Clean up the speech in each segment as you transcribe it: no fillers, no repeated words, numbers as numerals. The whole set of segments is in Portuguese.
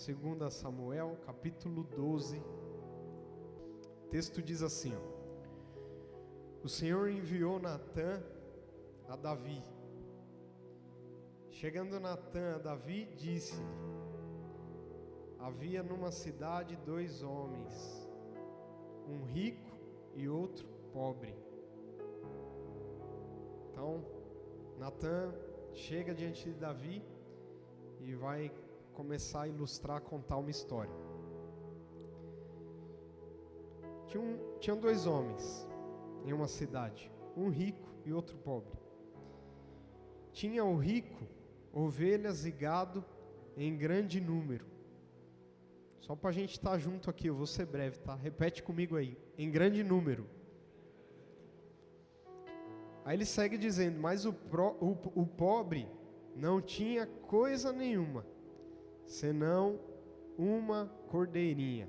2 Samuel, capítulo 12. O texto diz assim, ó: O Senhor enviou Natã a Davi. Chegando Natã a Davi, disse-lhe: Havia numa cidade 2 homens, um rico e outro pobre. Então, Natã chega diante de Davi e vai começar a ilustrar, contar uma história. Tinham 2 homens em uma cidade, um rico e outro pobre. Tinha o rico ovelhas e gado em grande número. Só para a gente estar junto aqui, eu vou ser breve, tá? Repete comigo aí: em grande número. Aí ele segue dizendo: mas o pobre não tinha coisa nenhuma, senão uma cordeirinha,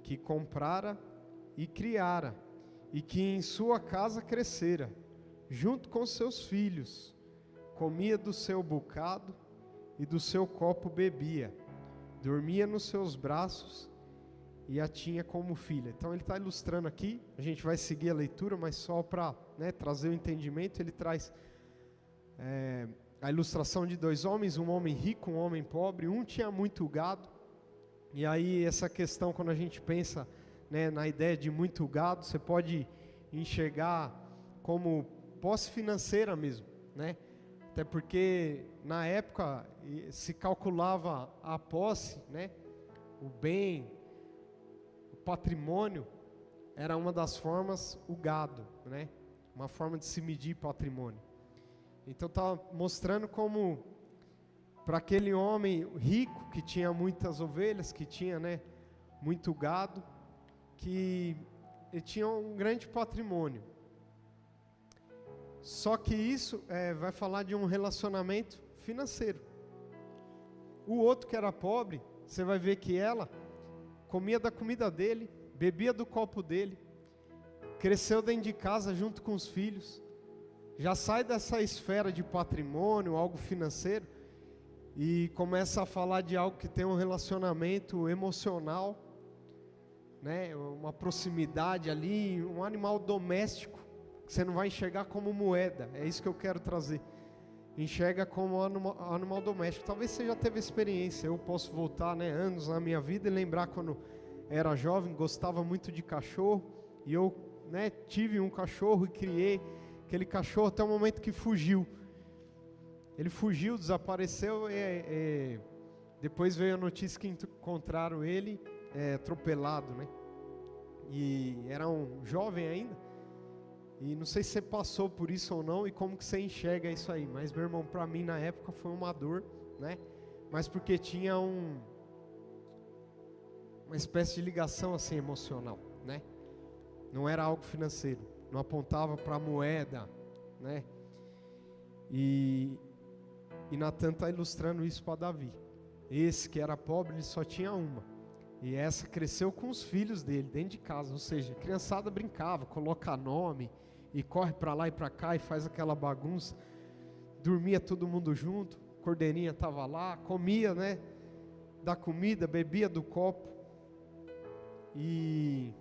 que comprara e criara, e que em sua casa crescera, junto com seus filhos, comia do seu bocado e do seu copo bebia, dormia nos seus braços e a tinha como filha. Então ele está ilustrando aqui, a gente vai seguir a leitura, mas só para trazer o entendimento, ele traz a ilustração de 2 homens, um homem rico, um homem pobre. Um tinha muito gado, e aí essa questão, quando a gente pensa na ideia de muito gado, você pode enxergar como posse financeira mesmo, até porque na época se calculava a posse, o bem, o patrimônio, era uma das formas, o gado, uma forma de se medir patrimônio. Então está mostrando como, para aquele homem rico que tinha muitas ovelhas, que tinha muito gado, que ele tinha um grande patrimônio. Só que isso vai falar de um relacionamento financeiro. O outro, que era pobre, você vai ver que ela comia da comida dele, bebia do copo dele, cresceu dentro de casa junto com os filhos, já sai dessa esfera de patrimônio, algo financeiro, e começa a falar de algo que tem um relacionamento emocional, uma proximidade ali, um animal doméstico, que você não vai enxergar como moeda. É isso que eu quero trazer. Enxerga como animal doméstico. Talvez você já teve experiência. Eu posso voltar anos na minha vida e lembrar quando era jovem, gostava muito de cachorro, e eu tive um cachorro e criei aquele cachorro até o momento que fugiu. Ele fugiu, desapareceu, e depois veio a notícia que encontraram ele atropelado, E era um jovem ainda, e não sei se você passou por isso ou não, e como que você enxerga isso aí. Mas, meu irmão, para mim na época foi uma dor, mas porque tinha uma espécie de ligação assim emocional, Não era algo financeiro, não apontava para a moeda, E Natã está ilustrando isso para Davi. Esse que era pobre, ele só tinha uma, e essa cresceu com os filhos dele, dentro de casa. Ou seja, a criançada brincava, coloca nome, e corre para lá e para cá, e faz aquela bagunça. Dormia todo mundo junto, cordeirinha estava lá, comia da comida, bebia do copo. E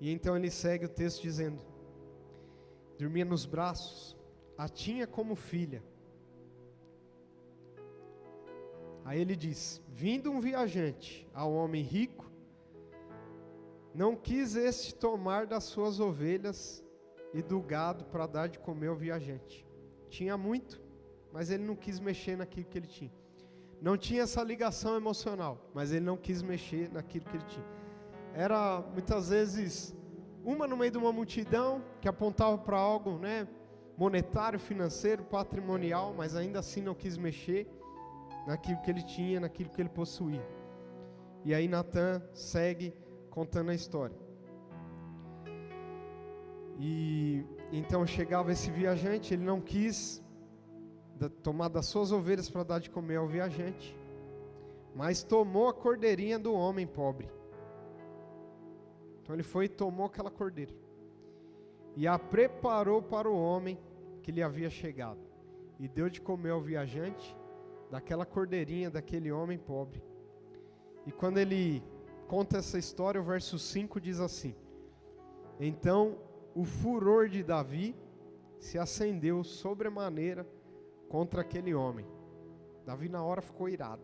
então ele segue o texto dizendo: dormia nos braços, a tinha como filha. Aí ele diz: vindo um viajante ao homem rico, não quis este tomar das suas ovelhas e do gado para dar de comer ao viajante. Tinha muito, mas ele não quis mexer naquilo que ele tinha. Não tinha essa ligação emocional, mas ele não quis mexer naquilo que ele tinha. Era muitas vezes uma no meio de uma multidão que apontava para algo, monetário, financeiro, patrimonial, mas ainda assim não quis mexer naquilo que ele tinha, naquilo que ele possuía. E aí Natã segue contando a história. E então chegava esse viajante, ele não quis tomar das suas ovelhas para dar de comer ao viajante, mas tomou a cordeirinha do homem pobre. Então ele foi e tomou aquela cordeira e a preparou para o homem que lhe havia chegado, e deu de comer ao viajante, daquela cordeirinha, daquele homem pobre. E quando ele conta essa história, o verso 5 diz assim: então o furor de Davi se acendeu sobremaneira contra aquele homem. Davi na hora ficou irado.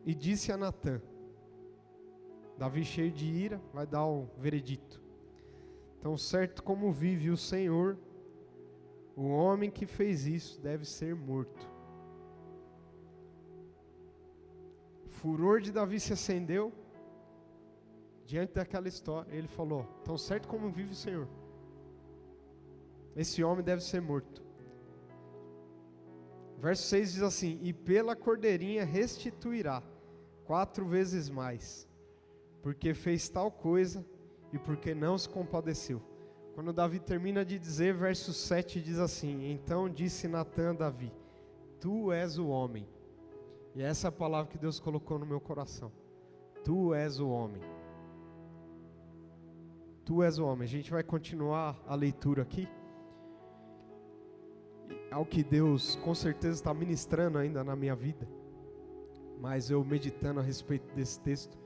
E disse a Natã, Davi cheio de ira, vai dar o veredito. Tão certo como vive o Senhor, o homem que fez isso deve ser morto. O furor de Davi se acendeu diante daquela história. Ele falou, tão certo como vive o Senhor, esse homem deve ser morto. Verso 6 diz assim: e pela cordeirinha restituirá 4 vezes mais, porque fez tal coisa e porque não se compadeceu. Quando Davi termina de dizer, verso 7 diz assim: então disse Natã a Davi, tu és o homem. E essa é a palavra que Deus colocou no meu coração. Tu és o homem. Tu és o homem. A gente vai continuar a leitura aqui. Ao que Deus com certeza está ministrando ainda na minha vida. Mas eu meditando a respeito desse texto.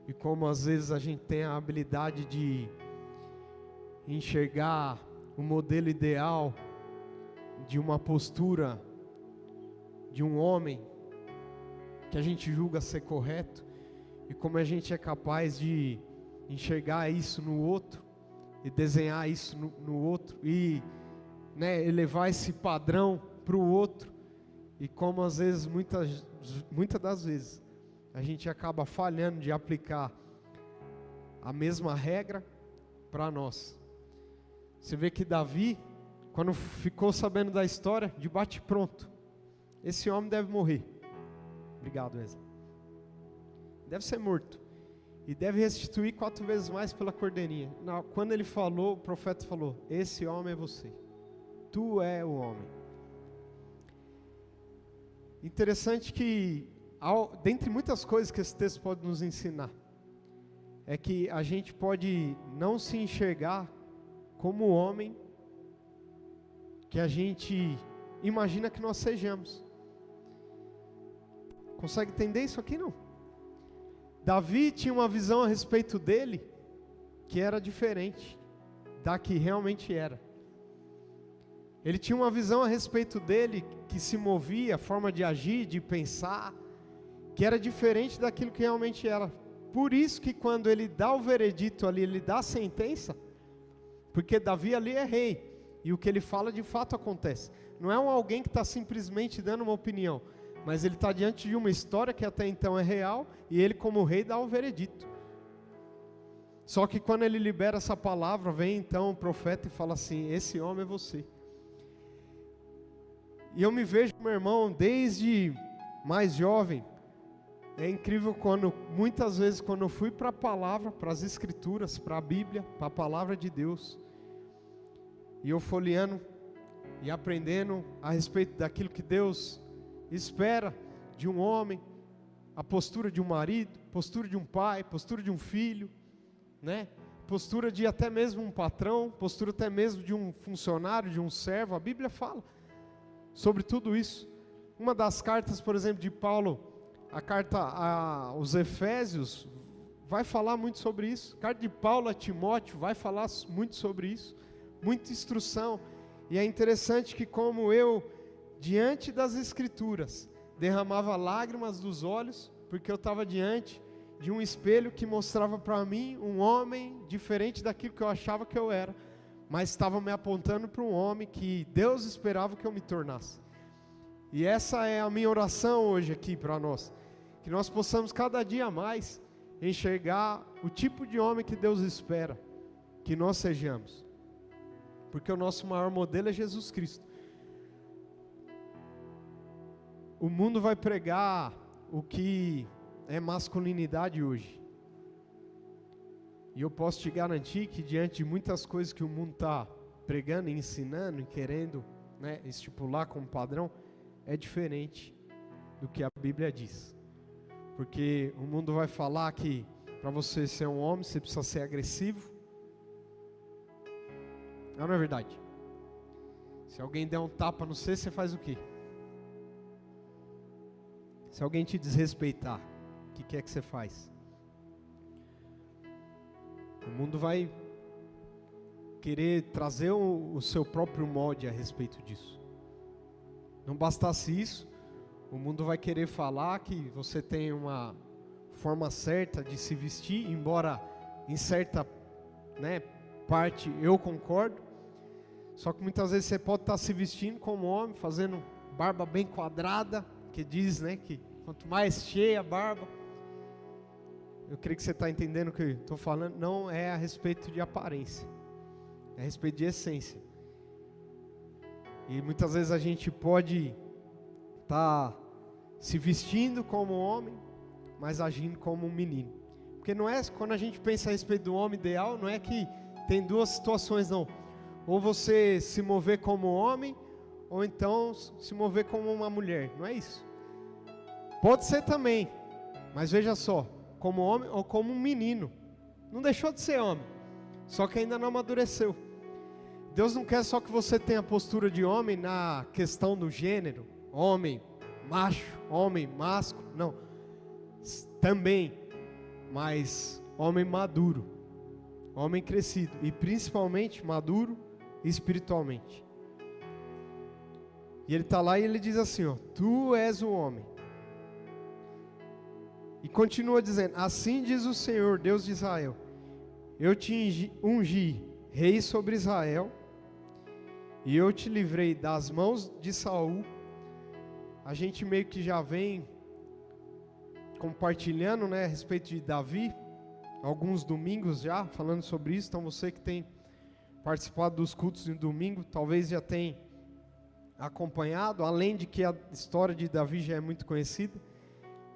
E como às vezes a gente tem a habilidade de enxergar o modelo ideal de uma postura de um homem que a gente julga ser correto, e como a gente é capaz de enxergar isso no outro e desenhar isso no outro e elevar esse padrão para o outro, e como às vezes, muitas das vezes a gente acaba falhando de aplicar a mesma regra para nós. Você vê que Davi, quando ficou sabendo da história, de bate pronto, esse homem deve morrer. Obrigado, Wesley. Deve ser morto. E deve restituir 4 vezes mais pela cordeirinha. Quando ele falou, o profeta falou, esse homem é você. Tu é o homem. Interessante que, dentre muitas coisas que esse texto pode nos ensinar, é que a gente pode não se enxergar como o homem que a gente imagina que nós sejamos. Consegue entender isso aqui, não? Davi tinha uma visão a respeito dele que era diferente da que realmente era. Ele tinha uma visão a respeito dele que se movia, a forma de agir, de pensar, que era diferente daquilo que realmente era. Por isso que quando ele dá o veredito ali, ele dá a sentença, porque Davi ali é rei, e o que ele fala de fato acontece. Não é alguém que está simplesmente dando uma opinião, mas ele está diante de uma história que até então é real, e ele como rei dá o veredito. Só que quando ele libera essa palavra, vem então o profeta e fala assim, esse homem é você. E eu me vejo, meu irmão, desde mais jovem, é incrível quando, muitas vezes quando eu fui para a palavra, para as escrituras, para a Bíblia, para a palavra de Deus, e eu folheando e aprendendo a respeito daquilo que Deus espera de um homem, a postura de um marido, postura de um pai, postura de um filho, postura de até mesmo um patrão, postura até mesmo de um funcionário, de um servo. A Bíblia fala sobre tudo isso. Uma das cartas, por exemplo, de Paulo, a carta aos Efésios, vai falar muito sobre isso. A carta de Paulo a Timóteo vai falar muito sobre isso, muita instrução. E é interessante que como eu, diante das Escrituras, derramava lágrimas dos olhos, porque eu estava diante de um espelho que mostrava para mim um homem diferente daquilo que eu achava que eu era, mas estava me apontando para um homem que Deus esperava que eu me tornasse. E essa é a minha oração hoje aqui para nós, que nós possamos cada dia mais enxergar o tipo de homem que Deus espera que nós sejamos, porque o nosso maior modelo é Jesus Cristo. O mundo vai pregar o que é masculinidade hoje. E eu posso te garantir que diante de muitas coisas que o mundo está pregando e ensinando e querendo estipular como padrão, é diferente do que a Bíblia diz. Porque o mundo vai falar que para você ser um homem, você precisa ser agressivo. Não é verdade? Se alguém der um tapa no você faz o quê? Se alguém te desrespeitar, o que é que você faz? O mundo vai querer trazer o seu próprio molde a respeito disso. Não bastasse isso, o mundo vai querer falar que você tem uma forma certa de se vestir, embora em certa, parte eu concordo. Só que muitas vezes você pode estar se vestindo como homem, fazendo barba bem quadrada, que diz, que quanto mais cheia a barba. Eu creio que você está entendendo o que eu estou falando. Não é a respeito de aparência, é a respeito de essência. E muitas vezes a gente pode estar se vestindo como homem, mas agindo como um menino. Porque não é, quando a gente pensa a respeito do homem ideal, não é que tem duas situações, não. Ou você se mover como homem, ou então se mover como uma mulher. Não é isso. Pode ser também, mas veja só, como homem ou como um menino. Não deixou de ser homem, só que ainda não amadureceu. Deus não quer só que você tenha a postura de homem na questão do gênero, homem, macho, homem, másculo, não. Também, mas homem maduro, homem crescido e principalmente maduro espiritualmente. E ele está lá e ele diz assim, tu és o homem. E continua dizendo, assim diz o Senhor, Deus de Israel, eu te ungi rei sobre Israel, e eu te livrei das mãos de Saul. A gente meio que já vem compartilhando, a respeito de Davi, alguns domingos já, falando sobre isso. Então você que tem participado dos cultos de domingo, talvez já tenha acompanhado, além de que a história de Davi já é muito conhecida,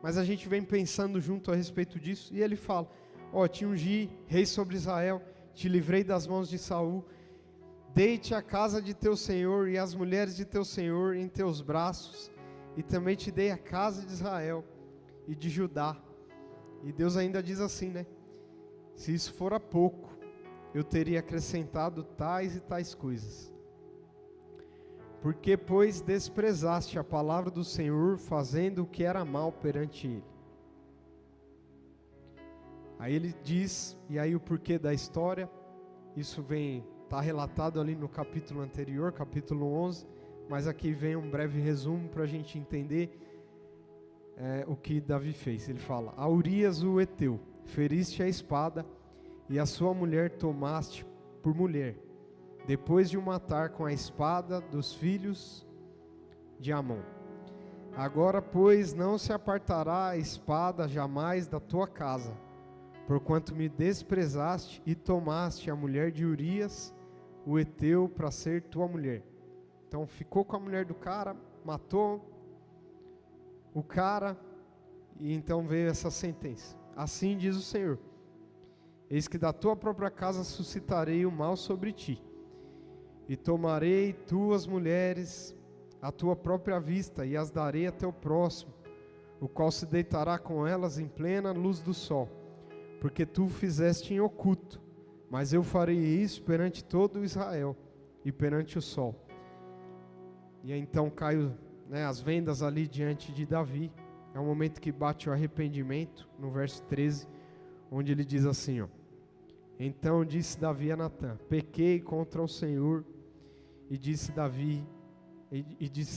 mas a gente vem pensando junto a respeito disso, e ele fala, te ungi rei sobre Israel, te livrei das mãos de Saul, dei-te a casa de teu senhor e as mulheres de teu senhor em teus braços, e também te dei a casa de Israel e de Judá. E Deus ainda diz assim, se isso fora pouco, eu teria acrescentado tais e tais coisas. Porque, pois, desprezaste a palavra do Senhor, fazendo o que era mal perante Ele. Aí ele diz, e aí o porquê da história, isso está relatado ali no capítulo anterior, capítulo 11, mas aqui vem um breve resumo para a gente entender o que Davi fez. Ele fala, a Urias o Eteu, feriste a espada, e a sua mulher tomaste por mulher, depois de o matar com a espada dos filhos de Amon. Agora, pois, não se apartará a espada jamais da tua casa, porquanto me desprezaste e tomaste a mulher de Urias, o Eteu, para ser tua mulher. Então ficou com a mulher do cara, matou o cara, e então veio essa sentença. Assim diz o Senhor, eis que da tua própria casa suscitarei o mal sobre ti, e tomarei tuas mulheres à tua própria vista, e as darei a teu próximo, o qual se deitará com elas em plena luz do sol, porque tu fizeste em oculto, mas eu farei isso perante todo Israel, e perante o sol. E aí, então caiu as vendas ali diante de Davi. É o momento que bate o arrependimento, no verso 13, onde ele diz assim, então disse Davi a Natã, pequei contra o Senhor, e disse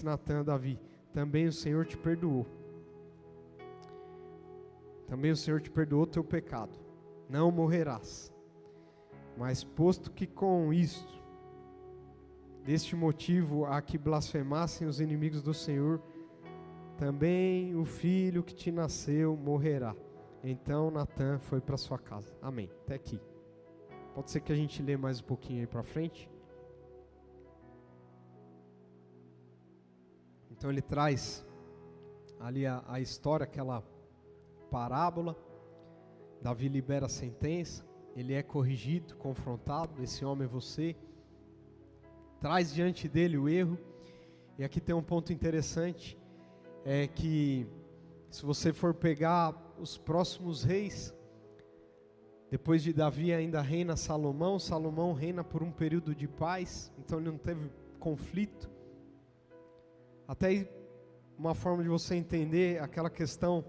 Natã a Davi, também o Senhor te perdoou. Também o Senhor te perdoou teu pecado, não morrerás. Mas posto que com isto, deste motivo a que blasfemassem os inimigos do Senhor, também o filho que te nasceu morrerá. Então Natã foi para sua casa. Amém. Até aqui. Pode ser que a gente lê mais um pouquinho aí para frente. Então ele traz ali a história, aquela parábola. Davi libera a sentença, ele é corrigido, confrontado, esse homem é você, traz diante dele o erro. E aqui tem um ponto interessante, é que se você for pegar os próximos reis, depois de Davi ainda reina Salomão. Salomão reina por um período de paz, então ele não teve conflito. Até uma forma de você entender aquela questão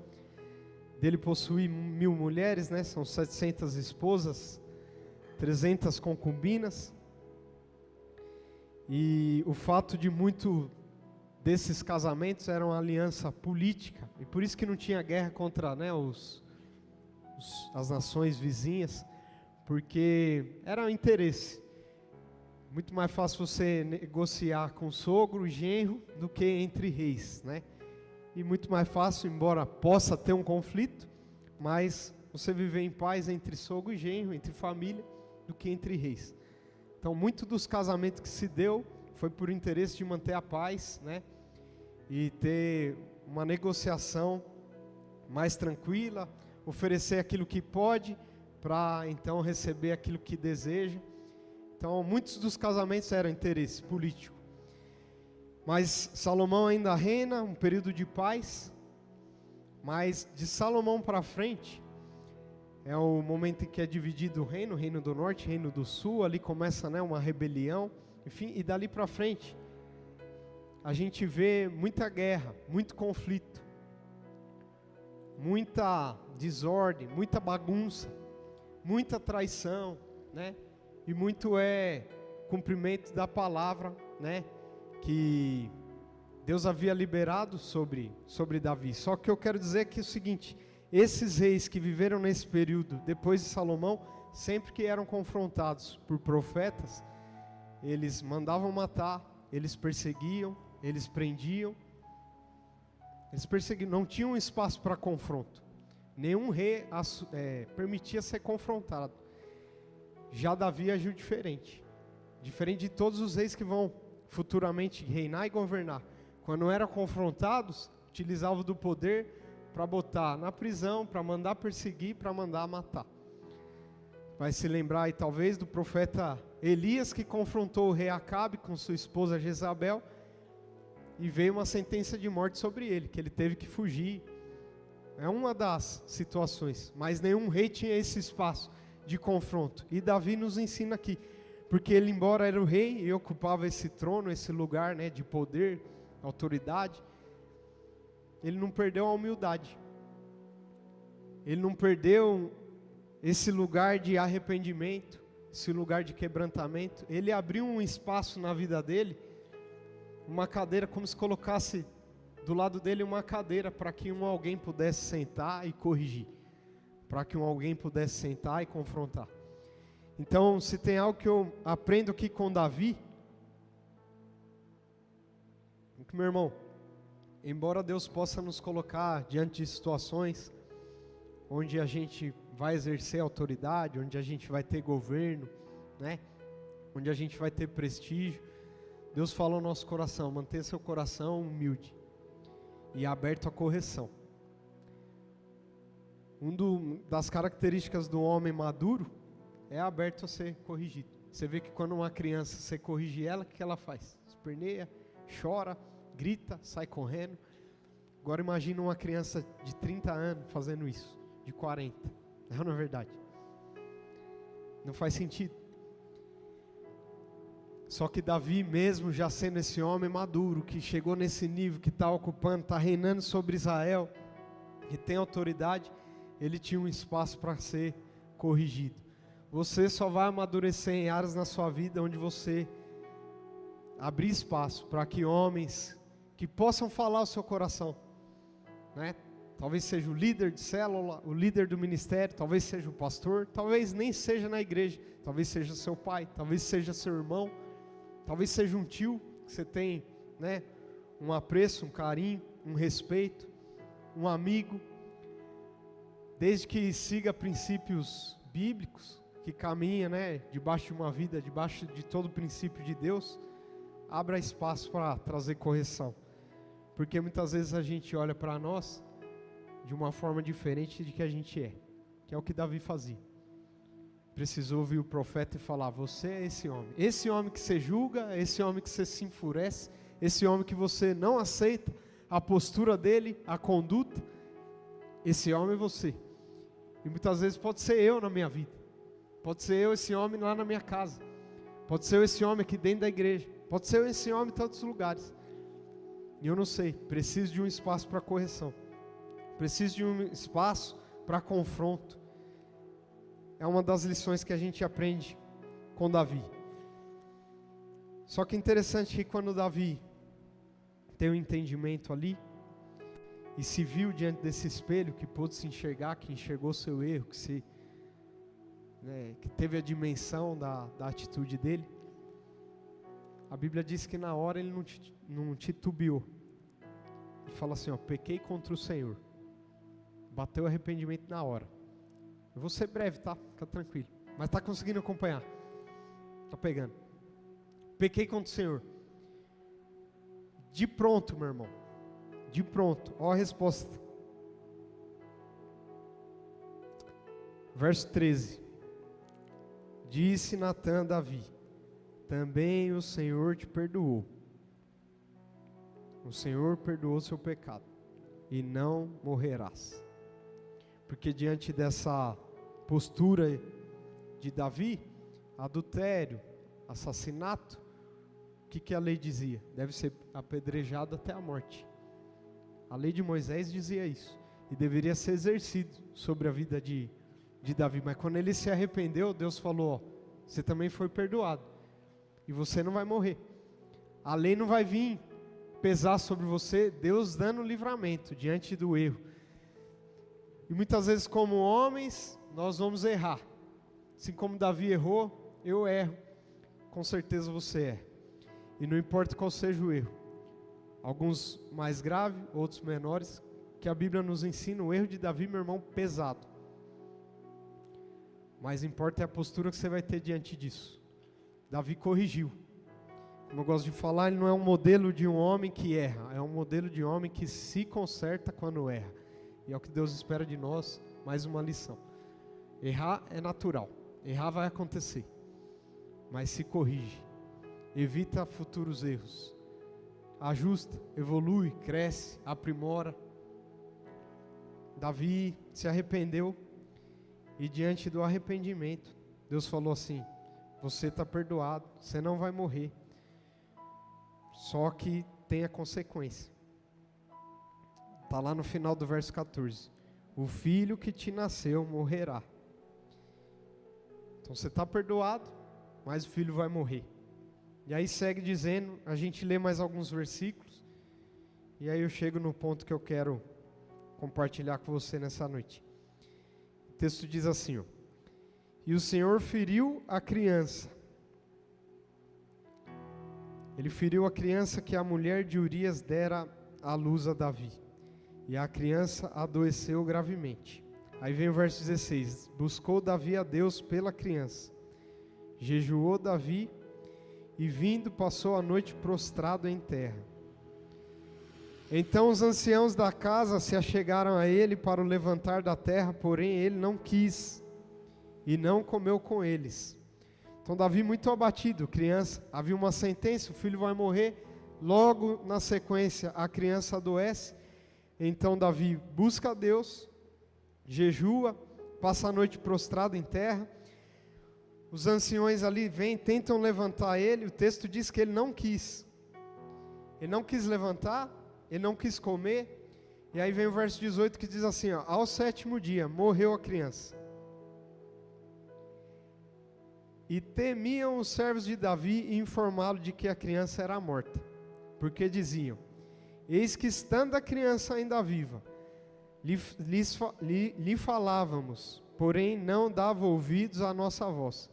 dele possuir 1000 mulheres, né? São 700 esposas, 300 concubinas. E o fato de muito desses casamentos eram aliança política. E por isso que não tinha guerra contra, né, as nações vizinhas. Porque era um interesse. Muito mais fácil você negociar com sogro e genro do que entre reis, né? E muito mais fácil, embora possa ter um conflito, mas você viver em paz entre sogro e genro, entre família, do que entre reis. Então, muito dos casamentos que se deu foi por interesse de manter a paz, né? E ter uma negociação mais tranquila, oferecer aquilo que pode, para então receber aquilo que deseja. Então, muitos dos casamentos eram interesse político. Mas Salomão ainda reina, um período de paz. Mas de Salomão para frente, é o momento em que é dividido o reino do norte, reino do sul. Ali começa, né, uma rebelião. Enfim, e dali para frente, a gente vê muita guerra, muito conflito, muita desordem, muita bagunça, muita traição, né? E muito cumprimento da palavra, né, que Deus havia liberado sobre Davi. Só que eu quero dizer que é o seguinte: esses reis que viveram nesse período, depois de Salomão, sempre que eram confrontados por profetas, eles mandavam matar, eles perseguiam, eles prendiam, não tinham espaço para confronto. Nenhum rei permitia ser confrontado. Já Davi agiu diferente de todos os reis que vão futuramente reinar e governar. Quando eram confrontados, utilizavam do poder para botar na prisão, para mandar perseguir, para mandar matar. Vai se lembrar aí talvez do profeta Elias, que confrontou o rei Acabe com sua esposa Jezabel, e veio uma sentença de morte sobre ele, que ele teve que fugir. É uma das situações, mas nenhum rei tinha esse espaço de confronto. E Davi nos ensina aqui, porque ele, embora era o rei e ocupava esse trono, esse lugar, né, de poder, autoridade, ele não perdeu a humildade. Ele não perdeu esse lugar de arrependimento, esse lugar de quebrantamento. Ele abriu um espaço na vida dele, uma cadeira, como se colocasse do lado dele uma cadeira para que alguém pudesse sentar e corrigir, para que alguém pudesse sentar e confrontar. Então, se tem algo que eu aprendo aqui com Davi, meu irmão, embora Deus possa nos colocar diante de situações onde a gente vai exercer autoridade, onde a gente vai ter governo, né? Onde a gente vai ter prestígio, Deus fala ao nosso coração: mantenha seu coração humilde e aberto à correção. Das características do homem maduro é aberto a ser corrigido. Você vê que quando uma criança, você corrige ela, o que ela faz? Esperneia, chora, grita, sai correndo. Agora imagina uma criança de 30 anos fazendo isso, de 40. Não é verdade? Não faz sentido. Só que Davi, mesmo já sendo esse homem maduro, que chegou nesse nível, que está ocupando, está reinando sobre Israel, que tem autoridade, ele tinha um espaço para ser corrigido. Você só vai amadurecer em áreas na sua vida onde você abrir espaço para que homens que possam falar o seu coração, né? Talvez seja o líder de célula, o líder do ministério, talvez seja o pastor, talvez nem seja na igreja, talvez seja seu pai, talvez seja seu irmão, talvez seja um tio que você tem, né, um apreço, um carinho, um respeito, um amigo, desde que siga princípios bíblicos, que caminha, né, debaixo de uma vida, debaixo de todo o princípio de Deus, abra espaço para trazer correção, porque muitas vezes a gente olha para nós de uma forma diferente de que a gente é, que é o que Davi fazia. Precisou ouvir o profeta e falar: você é esse homem que você julga, esse homem que você se enfurece, esse homem que você não aceita a postura dele, a conduta, esse homem é você. E muitas vezes pode ser eu na minha vida, pode ser eu esse homem lá na minha casa, pode ser eu esse homem aqui dentro da igreja, Pode ser esse homem em tantos lugares. E eu não sei, preciso de um espaço para correção. Preciso de um espaço para confronto. É uma das lições que a gente aprende com Davi. Só que é interessante que quando Davi tem um entendimento ali, e se viu diante desse espelho, que pôde se enxergar, que enxergou seu erro, que teve a dimensão da atitude dele, a Bíblia diz que na hora ele não titubeou. Ele fala assim, pequei contra o Senhor. Bateu arrependimento na hora. Eu vou ser breve, tá? Fica tranquilo. Mas tá conseguindo acompanhar? Tá pegando. Pequei contra o Senhor. De pronto, meu irmão. De pronto. Olha a resposta. Verso 13. Disse Natã a Davi: também o Senhor te perdoou. O Senhor perdoou seu pecado, e não morrerás. Porque diante dessa postura de Davi, adultério, assassinato, o que a lei dizia? Deve ser apedrejado até a morte. A lei de Moisés dizia isso, e deveria ser exercido sobre a vida de Davi. Mas quando ele se arrependeu, Deus falou: você também foi perdoado, e você não vai morrer. A lei não vai vir pesar sobre você, Deus dando livramento diante do erro. E muitas vezes, como homens, nós vamos errar. Assim como Davi errou, eu erro. Com certeza você erra. E não importa qual seja o erro. Alguns mais graves, outros menores. Que a Bíblia nos ensina, o erro de Davi, meu irmão, pesado. Mas importa é a postura que você vai ter diante disso. Davi corrigiu. Como eu gosto de falar, ele não é um modelo de um homem que erra. É um modelo de homem que se conserta quando erra. E é o que Deus espera de nós, mais uma lição. Errar é natural, errar vai acontecer, mas se corrige, evita futuros erros, ajusta, evolui, cresce, aprimora. Davi se arrependeu, e diante do arrependimento, Deus falou assim: você está perdoado, você não vai morrer, só que tem a consequência. Está lá no final do verso 14. O filho que te nasceu morrerá. Então você está perdoado, mas o filho vai morrer. E aí segue dizendo, a gente lê mais alguns versículos, e aí eu chego no ponto que eu quero compartilhar com você nessa noite. O texto diz assim, e o Senhor feriu a criança. Ele feriu a criança que a mulher de Urias dera à luz a Davi. E a criança adoeceu gravemente. Aí vem o verso 16. Buscou Davi a Deus pela criança. Jejuou Davi e vindo passou a noite prostrado em terra. Então os anciãos da casa se achegaram a ele para o levantar da terra, porém ele não quis e não comeu com eles. Então Davi muito abatido, criança, havia uma sentença, o filho vai morrer, logo na sequência a criança adoece. Então Davi busca a Deus, jejua, passa a noite prostrado em terra. Os anciões ali vêm, tentam levantar ele. O texto diz que ele não quis. Ele não quis levantar, ele não quis comer. E aí vem o verso 18 que diz assim, ao 7º dia morreu a criança. E temiam os servos de Davi e informaram de que a criança era morta. Porque diziam: eis que estando a criança ainda viva, lhe falávamos, porém não dava ouvidos à nossa voz.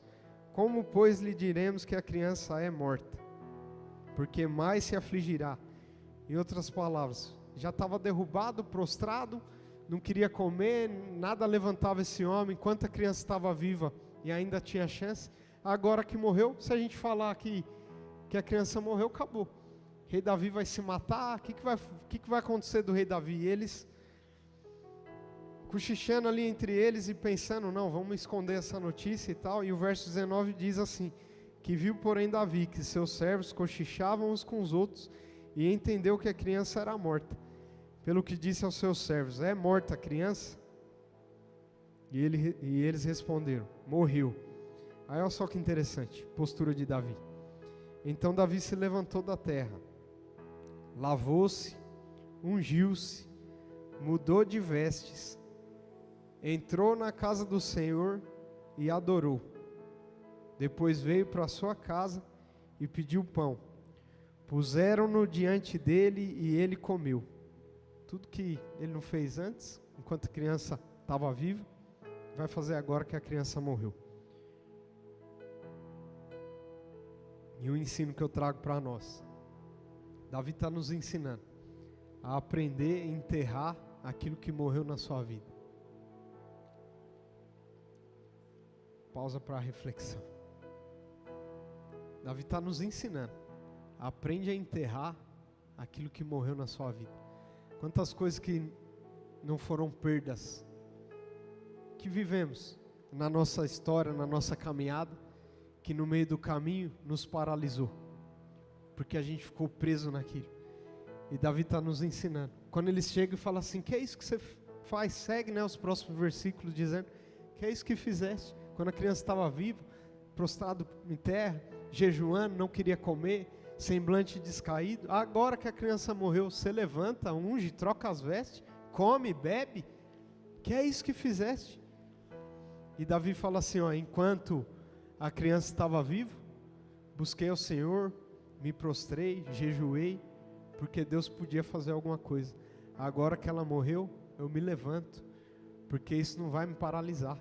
Como, pois, lhe diremos que a criança é morta? Porque mais se afligirá. Em outras palavras, já estava derrubado, prostrado, não queria comer, nada levantava esse homem, enquanto a criança estava viva e ainda tinha chance. Agora que morreu, se a gente falar que a criança morreu, acabou. Rei Davi vai se matar, o que vai acontecer do rei Davi? E eles, cochichando ali entre eles e pensando, não, vamos esconder essa notícia e tal. E o verso 19 diz assim, que viu porém Davi, que seus servos cochichavam uns com os outros, e entendeu que a criança era morta. Pelo que disse aos seus servos, é morta a criança? E eles responderam, morreu. Aí olha só que interessante, postura de Davi. Então Davi se levantou da terra, lavou-se, ungiu-se, mudou de vestes, entrou na casa do Senhor e adorou. Depois veio para sua casa e pediu pão. Puseram-no diante dele e ele comeu. Tudo que ele não fez antes, enquanto a criança estava viva, vai fazer agora que a criança morreu. E o ensino que eu trago para nós. Davi está nos ensinando a aprender a enterrar aquilo que morreu na sua vida. Pausa para a reflexão. Davi está nos ensinando. Aprende a enterrar aquilo que morreu na sua vida. Quantas coisas que não foram perdas que vivemos na nossa história, na nossa caminhada, que no meio do caminho nos paralisou, porque a gente ficou preso naquilo. E Davi está nos ensinando. Quando eles chegam e falam assim: que é isso que você faz? Segue, né, os próximos versículos dizendo: que é isso que fizeste? Quando a criança estava viva, prostrado em terra, jejuando, não queria comer, semblante descaído. Agora que a criança morreu, você levanta, unge, troca as vestes, come, bebe. Que é isso que fizeste? E Davi fala assim: ó, enquanto a criança estava viva, busquei ao Senhor, me prostrei, jejuei, porque Deus podia fazer alguma coisa. Agora que ela morreu, eu me levanto, porque isso não vai me paralisar.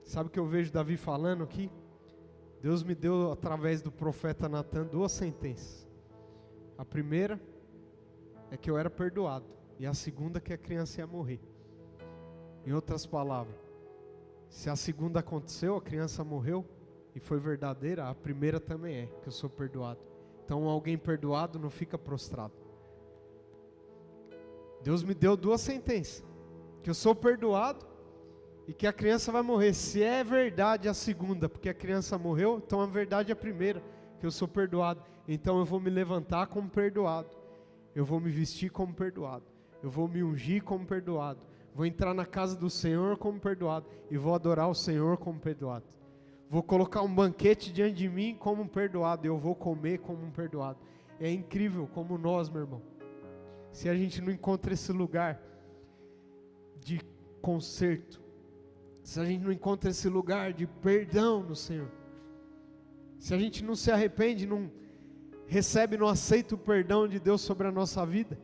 Sabe o que eu vejo Davi falando aqui? Deus me deu, através do profeta Natan, 2 sentenças. A primeira é que eu era perdoado, e a segunda é que a criança ia morrer. Em outras palavras, se a segunda aconteceu, a criança morreu, e foi verdadeira, a primeira também é, que eu sou perdoado. Então alguém perdoado não fica prostrado. Deus me deu 2 sentenças, que eu sou perdoado e que a criança vai morrer. Se é verdade a segunda, porque a criança morreu, então a verdade é a primeira, que eu sou perdoado. Então eu vou me levantar como perdoado, eu vou me vestir como perdoado, eu vou me ungir como perdoado, vou entrar na casa do Senhor como perdoado, e vou adorar o Senhor como perdoado. Vou colocar um banquete diante de mim como um perdoado, eu vou comer como um perdoado. É incrível como nós, meu irmão, se a gente não encontra esse lugar de conserto, se a gente não encontra esse lugar de perdão no Senhor, se a gente não se arrepende, não recebe, não aceita o perdão de Deus sobre a nossa vida,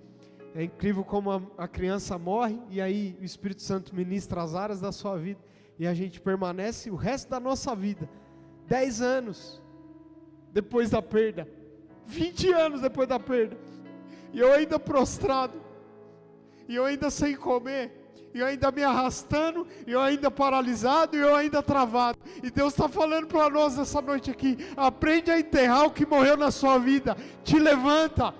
é incrível como a criança morre, e aí o Espírito Santo ministra as áreas da sua vida, e a gente permanece o resto da nossa vida, 10 anos depois da perda, 20 anos depois da perda, e eu ainda prostrado, e eu ainda sem comer, e eu ainda me arrastando, e eu ainda paralisado, e eu ainda travado. E Deus está falando para nós nessa noite aqui: aprende a enterrar o que morreu na sua vida, te levanta.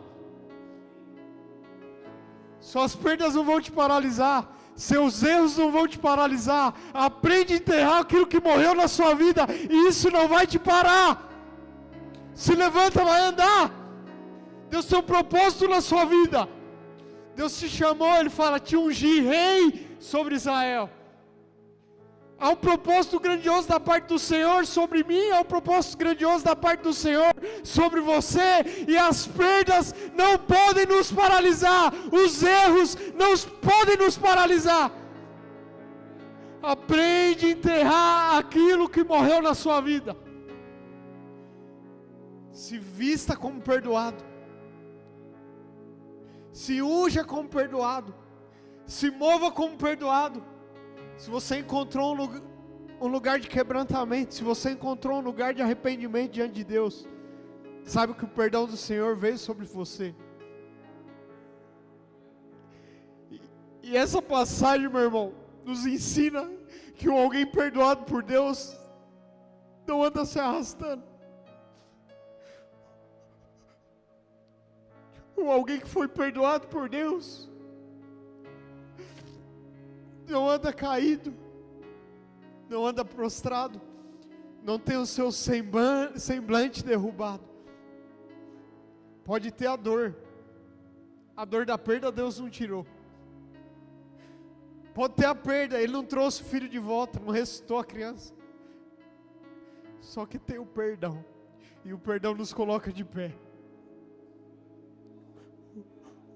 Suas perdas não vão te paralisar, seus erros não vão te paralisar. Aprende a enterrar aquilo que morreu na sua vida, e isso não vai te parar. Se levanta, vai andar. Deus tem um propósito na sua vida. Deus te chamou, Ele fala: te ungi rei sobre Israel. Há um propósito grandioso da parte do Senhor sobre mim, há um propósito grandioso da parte do Senhor sobre você, e as perdas não podem nos paralisar, os erros não podem nos paralisar. Aprende a enterrar aquilo que morreu na sua vida. Se vista como perdoado, se unja como perdoado, se mova como perdoado. Se você encontrou um lugar de quebrantamento, se você encontrou um lugar de arrependimento diante de Deus, sabe que o perdão do Senhor veio sobre você. E essa passagem, meu irmão, nos ensina que alguém perdoado por Deus não anda se arrastando. Ou alguém que foi perdoado por Deus não anda caído, não anda prostrado, não tem o seu semblante derrubado. Pode ter a dor da perda Deus não tirou. Pode ter a perda, Ele não trouxe o filho de volta, não ressuscitou a criança. Só que tem o perdão. E o perdão nos coloca de pé.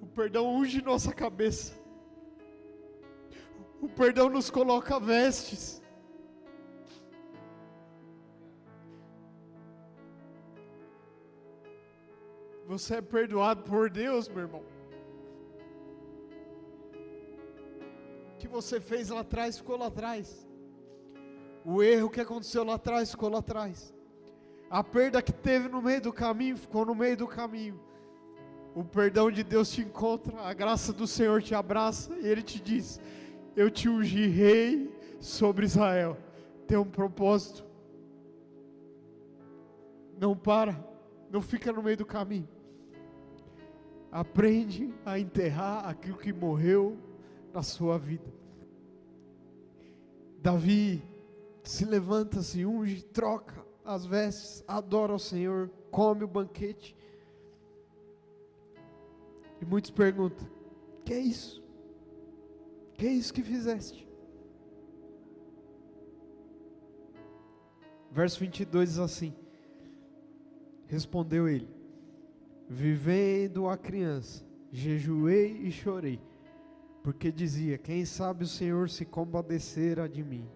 O perdão unge nossa cabeça. O perdão nos coloca vestes. Você é perdoado por Deus, meu irmão. O que você fez lá atrás, ficou lá atrás. O erro que aconteceu lá atrás, ficou lá atrás. A perda que teve no meio do caminho, ficou no meio do caminho. O perdão de Deus te encontra, a graça do Senhor te abraça, e Ele te diz: eu te ungi rei sobre Israel. Tem um propósito. Não para, não fica no meio do caminho. Aprende a enterrar aquilo que morreu na sua vida. Davi se levanta, se unge, troca as vestes, adora ao Senhor, come o banquete. E muitos perguntam: que é isso? Que é isso que fizeste? Verso 22 diz assim: respondeu ele: vivendo a criança, jejuei e chorei, porque dizia: quem sabe o Senhor se compadecerá de mim,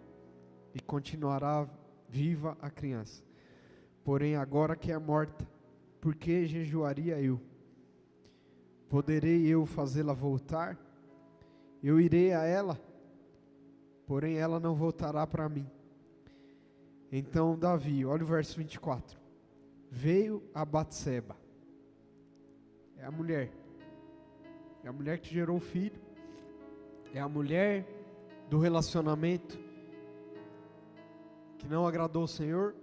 e continuará viva a criança. Porém agora que é morta, por que jejuaria eu? Poderei eu fazê-la voltar? Eu irei a ela, porém ela não voltará para mim. Então Davi, olha o verso 24, veio a Batseba, é a mulher que gerou o filho, é a mulher do relacionamento que não agradou o Senhor.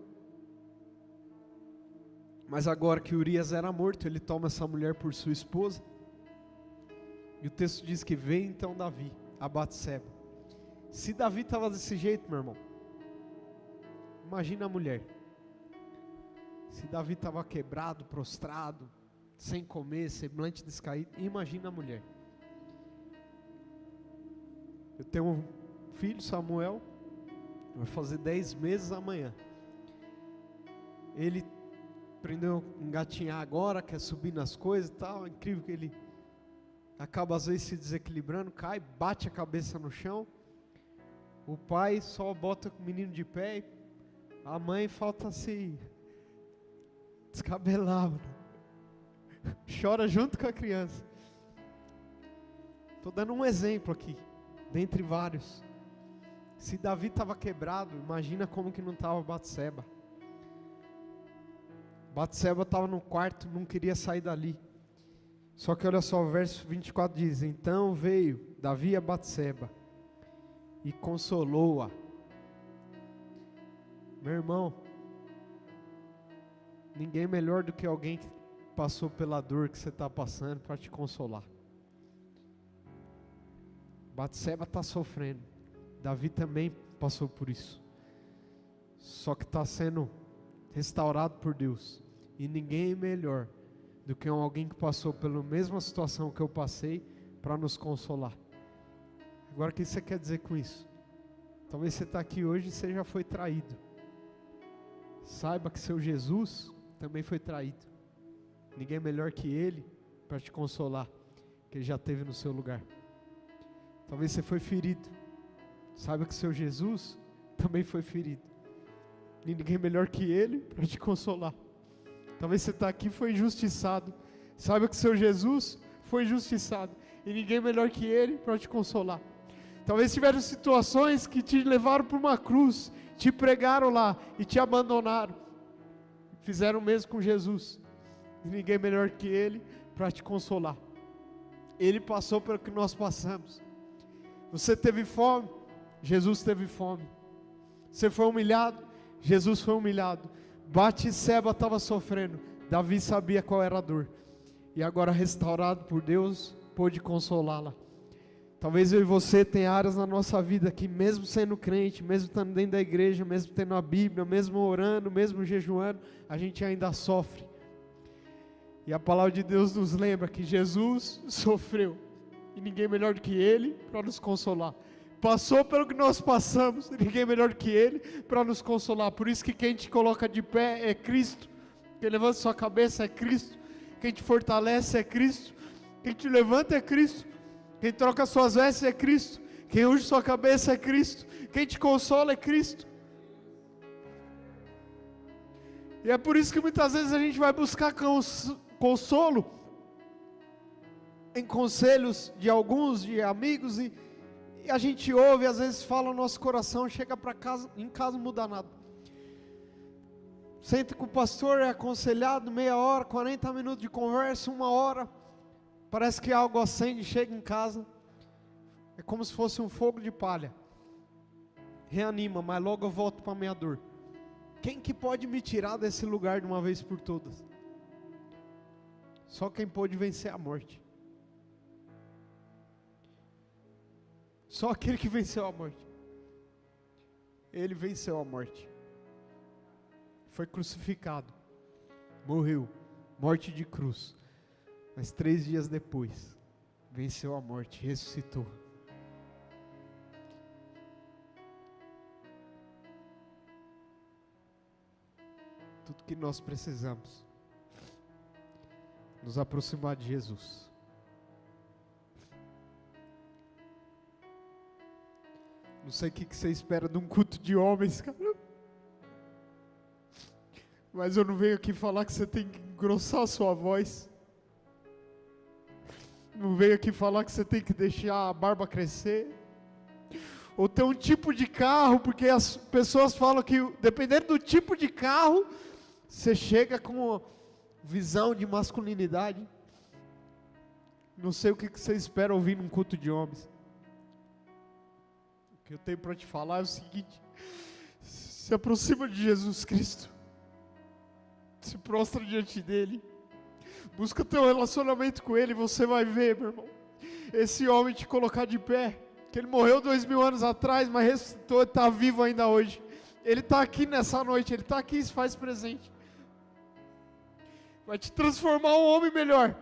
Mas agora que Urias era morto, ele toma essa mulher por sua esposa. E o texto diz que veio então Davi a Batseba. Se Davi estava desse jeito, meu irmão, imagina a mulher. Se Davi estava quebrado, prostrado, sem comer, semblante descaído, imagina a mulher. Eu tenho um filho, Samuel, vai fazer 10 meses amanhã. Ele aprendeu a engatinhar agora, quer subir nas coisas e tal. É incrível que ele acaba às vezes se desequilibrando, cai, bate a cabeça no chão. O pai só bota o menino de pé, a mãe falta se descabelar, mano. Chora junto com a criança. Estou dando um exemplo aqui, dentre vários. Se Davi estava quebrado, imagina como que não estava Batseba. Batseba estava no quarto, não queria sair dali. Só que olha só, o verso 24 diz: então veio Davi a Batseba e consolou-a. Meu irmão, ninguém melhor do que alguém que passou pela dor que você está passando para te consolar. Batseba está sofrendo, Davi também passou por isso, só que está sendo restaurado por Deus. E ninguém é melhor do que alguém que passou pela mesma situação que eu passei para nos consolar. Agora, o que você quer dizer com isso? Talvez você está aqui hoje e você já foi traído. Saiba que seu Jesus também foi traído. Ninguém é melhor que Ele para te consolar, que Ele já esteve no seu lugar. Talvez você foi ferido. Saiba que seu Jesus também foi ferido. E ninguém melhor que Ele para te consolar. Talvez você está aqui e foi injustiçado. Saiba que seu Jesus foi injustiçado. E ninguém melhor que Ele para te consolar. Talvez tiveram situações que te levaram para uma cruz, te pregaram lá e te abandonaram. Fizeram o mesmo com Jesus. E ninguém melhor que Ele para te consolar. Ele passou pelo que nós passamos. Você teve fome, Jesus teve fome. Você foi humilhado, Jesus foi humilhado. Batseba estava sofrendo, Davi sabia qual era a dor. E agora restaurado por Deus, pôde consolá-la. Talvez eu e você tenha áreas na nossa vida que mesmo sendo crente, mesmo estando dentro da igreja, mesmo tendo a Bíblia, mesmo orando, mesmo jejuando, a gente ainda sofre. E a palavra de Deus nos lembra que Jesus sofreu. E ninguém melhor do que Ele para nos consolar. Passou pelo que nós passamos, e ninguém melhor do que Ele para nos consolar. Por isso que quem te coloca de pé é Cristo. Quem levanta sua cabeça é Cristo. Quem te fortalece é Cristo. Quem te levanta é Cristo. Quem troca suas vestes é Cristo. Quem unge sua cabeça é Cristo. Quem te consola é Cristo. E é por isso que muitas vezes a gente vai buscar consolo em conselhos de alguns, de amigos, e a gente ouve, às vezes fala no nosso coração, chega para casa, em casa não muda nada. Senta com o pastor, é aconselhado, meia hora, 40 minutos de conversa, 1 hora, parece que algo acende, chega em casa, é como se fosse um fogo de palha, reanima, mas logo eu volto para a minha dor. Quem que pode me tirar desse lugar de uma vez por todas? Só quem pode vencer a morte. Só aquele que venceu a morte. Ele venceu a morte. Foi crucificado. Morreu. Morte de cruz. Mas 3 dias depois, venceu a morte, ressuscitou. Tudo que nós precisamos, nos aproximar de Jesus. Não sei o que você espera de um culto de homens, cara. Mas eu não venho aqui falar que você tem que engrossar a sua voz. Não venho aqui falar que você tem que deixar a barba crescer. Ou ter um tipo de carro, porque as pessoas falam que dependendo do tipo de carro, você chega com visão de masculinidade. Não sei o que você espera ouvir num culto de homens. O que eu tenho para te falar é o seguinte: se aproxima de Jesus Cristo, se prostra diante dele, busca ter um relacionamento com ele, e você vai ver, meu irmão, esse homem te colocar de pé, que ele morreu 2000 anos atrás, mas ressuscitou, está vivo ainda hoje. Ele está aqui nessa noite, ele está aqui e se faz presente. Vai te transformar um homem melhor,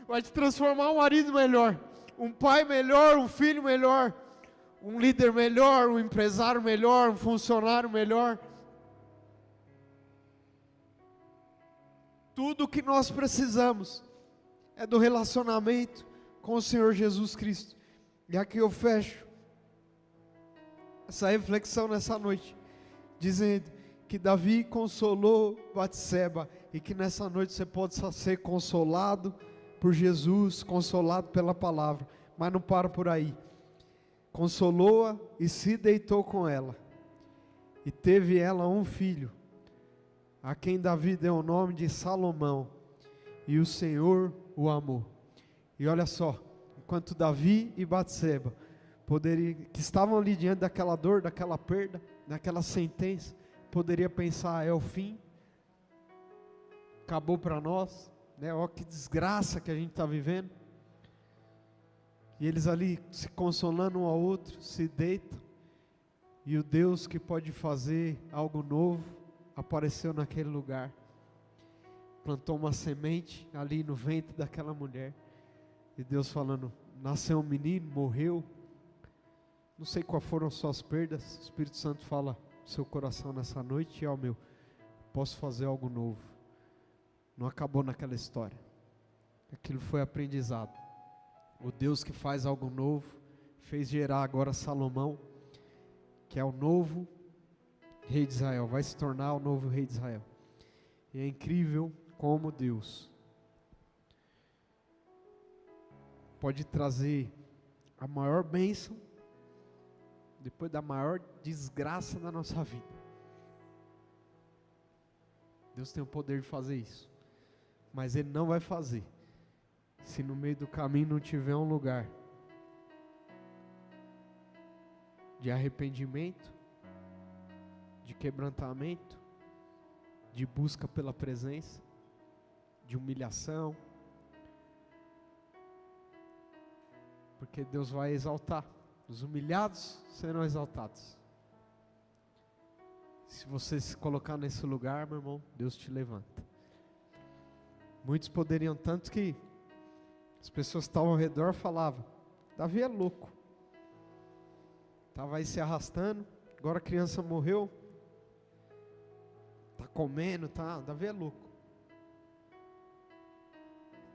vai te transformar um marido melhor, um pai melhor, um filho melhor, um líder melhor, um empresário melhor, um funcionário melhor. Tudo o que nós precisamos é do relacionamento com o Senhor Jesus Cristo. E aqui eu fecho essa reflexão nessa noite, dizendo que Davi consolou Batseba, e que nessa noite você possa ser consolado por Jesus, consolado pela palavra, mas não para por aí. Consolou-a e se deitou com ela, e teve ela um filho, a quem Davi deu o nome de Salomão, e o Senhor o amou. E olha só, enquanto Davi e Batseba que estavam ali diante daquela dor, daquela perda, daquela sentença, poderia pensar, é o fim, acabou para nós, né? Olha que desgraça que a gente está vivendo. E eles ali se consolando um ao outro, se deitam, e o Deus que pode fazer algo novo apareceu naquele lugar, plantou uma semente ali no ventre daquela mulher, e Deus falando, nasceu um menino, morreu, não sei quais foram as suas perdas. O Espírito Santo fala no seu coração nessa noite, e ao meu, posso fazer algo novo. Não acabou naquela história, aquilo foi aprendizado. O Deus que faz algo novo, fez gerar agora Salomão, que é o novo rei de Israel, vai se tornar o novo rei de Israel. E é incrível como Deus pode trazer a maior bênção, depois da maior desgraça da nossa vida. Deus tem o poder de fazer isso, mas Ele não vai fazer se no meio do caminho não tiver um lugar de arrependimento, de quebrantamento, de busca pela presença, de humilhação, porque Deus vai exaltar, os humilhados serão exaltados. Se você se colocar nesse lugar, meu irmão, Deus te levanta. Muitos poderiam, tanto que as pessoas que estavam ao redor falavam, Davi é louco, estava aí se arrastando, agora a criança morreu, Está comendo, tá? Davi é louco.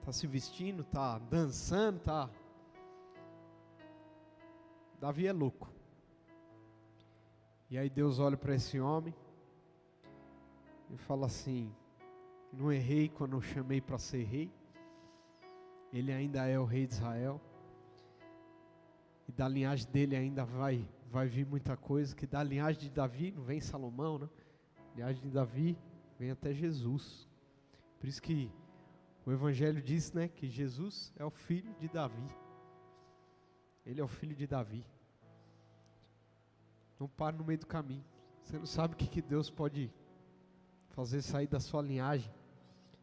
Está se vestindo, está dançando, tá? Davi é louco. E aí Deus olha para esse homem e fala assim: não errei quando eu chamei para ser rei. Ele ainda é o rei de Israel. E da linhagem dele ainda vai vir muita coisa. Que da linhagem de Davi não vem Salomão, né? Da linhagem de Davi vem até Jesus. Por isso que o Evangelho diz, né, que Jesus é o filho de Davi. Ele é o filho de Davi. Não pare no meio do caminho. Você não sabe o que Deus pode fazer sair da sua linhagem.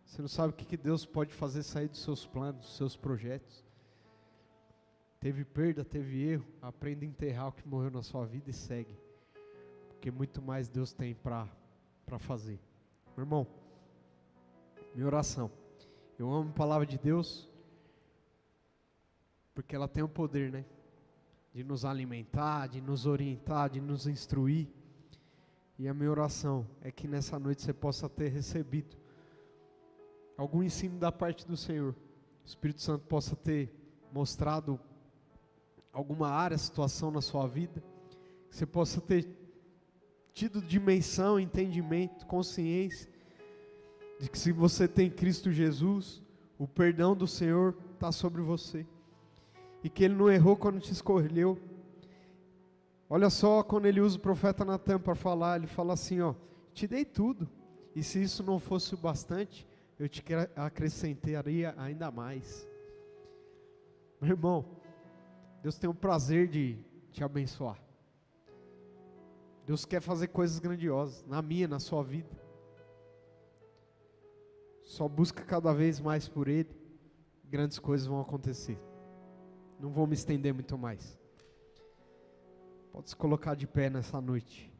Você não sabe o que Deus pode fazer sair dos seus planos, dos seus projetos. Teve perda, teve erro. Aprenda a enterrar o que morreu na sua vida e segue. Porque muito mais Deus tem para fazer. Meu irmão, minha oração. Eu amo a palavra de Deus. Porque ela tem o poder, né? De nos alimentar, de nos orientar, de nos instruir. E a minha oração é que nessa noite você possa ter recebido algum ensino da parte do Senhor. O Espírito Santo possa ter mostrado alguma área, situação na sua vida. Que você possa ter tido dimensão, entendimento, consciência de que se você tem Cristo Jesus, o perdão do Senhor está sobre você. E que Ele não errou quando te escolheu. Olha só, quando Ele usa o profeta Natan para falar, Ele fala assim, ó: te dei tudo, e se isso não fosse o bastante, eu te acrescentaria ainda mais. Meu irmão, Deus tem o prazer de te abençoar. Deus quer fazer coisas grandiosas, na minha, na sua vida. Só busca cada vez mais por Ele, grandes coisas vão acontecer. Não vou me estender muito mais. Pode se colocar de pé nessa noite.